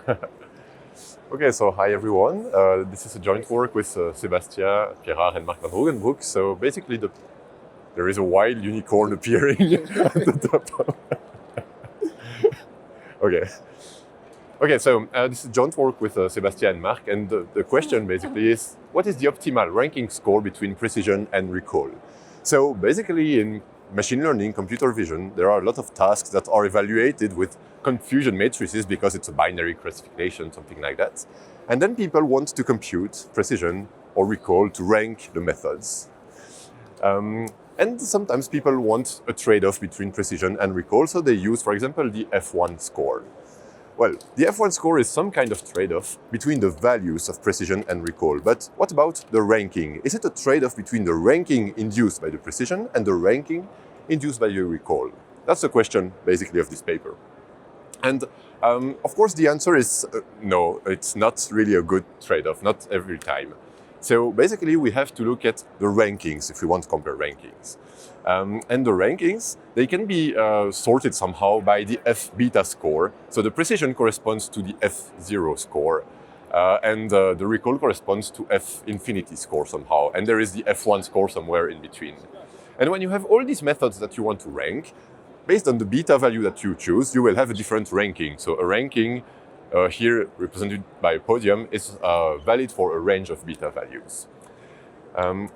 Okay, so hi everyone. This is a joint work with Sébastien Pierrard and Marc van Hogenbroek. So basically, there is a wild unicorn appearing at the top. Okay, so this is joint work with Sébastien and Marc, and the question basically is, what is the optimal ranking score between precision and recall? So basically in machine learning, computer vision, there are a lot of tasks that are evaluated with confusion matrices because it's a binary classification, something like that. And then people want to compute precision or recall to rank the methods. And sometimes people want a trade-off between precision and recall, so they use, for example, the F1 score. Well, the F1 score is some kind of trade-off between the values of precision and recall. But what about the ranking? Is it a trade-off between the ranking induced by the precision and the ranking induced by the recall? That's the question, basically, of this paper. And of course, the answer is no, it's not really a good trade-off, not every time. So basically, we have to look at the rankings if we want to compare rankings. And the rankings, they can be sorted somehow by the F beta score. So the precision corresponds to the F0 score, and the recall corresponds to F infinity score somehow. And there is the F1 score somewhere in between. And when you have all these methods that you want to rank, based on the beta value that you choose, you will have a different ranking. So a ranking here represented by a podium is valid for a range of beta values.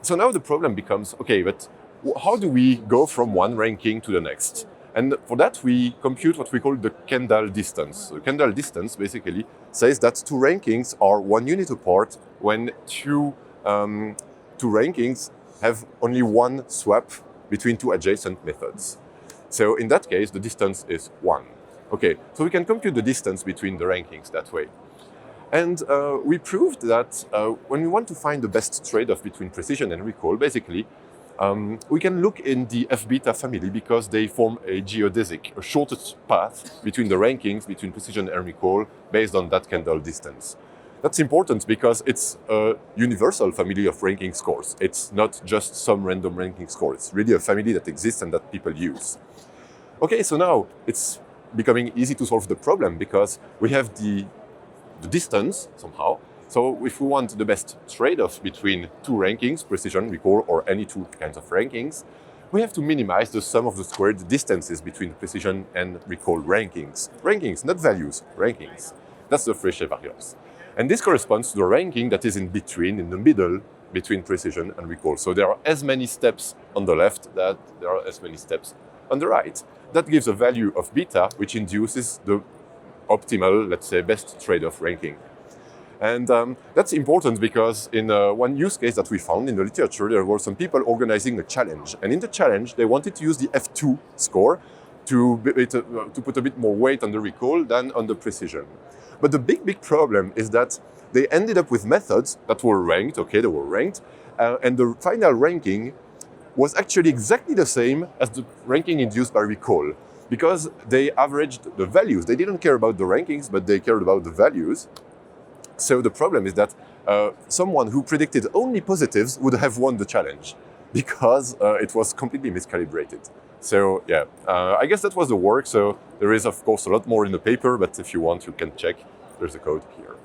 So now the problem becomes, okay, but how do we go from one ranking to the next? And for that, we compute what we call the Kendall distance. The Kendall distance basically says that two rankings are 1 unit apart when two rankings have only one swap between two adjacent methods. So in that case, the distance is 1. Okay, so we can compute the distance between the rankings that way. And we proved that when we want to find the best trade-off between precision and recall, basically, we can look in the F beta family because they form a geodesic, a shortest path between the rankings, between precision and recall, based on that Kendall distance. That's important because it's a universal family of ranking scores. It's not just some random ranking score. It's really a family that exists and that people use. Okay, so now it's becoming easy to solve the problem because we have the distance somehow. So if we want the best trade-off between two rankings, precision, recall, or any two kinds of rankings, we have to minimize the sum of the squared distances between precision and recall rankings. Rankings, not values, rankings. That's the Fréchet variance. And this corresponds to the ranking that is in between, in the middle, between precision and recall. So there are as many steps on the left that there are as many steps on the right. That gives a value of beta, which induces the optimal, let's say, best trade-off ranking. And that's important because in one use case that we found in the literature, there were some people organizing a challenge. And in the challenge, they wanted to use the F2 score to put a bit more weight on the recall than on the precision. But the big problem is that they ended up with methods that were ranked, okay, they were ranked, and the final ranking was actually exactly the same as the ranking induced by recall, because they averaged the values. They didn't care about the rankings, but they cared about the values. So the problem is that someone who predicted only positives would have won the challenge because it was completely miscalibrated. So yeah, I guess that was the work. So there is, of course, a lot more in the paper, but if you want, you can check. There's a code here.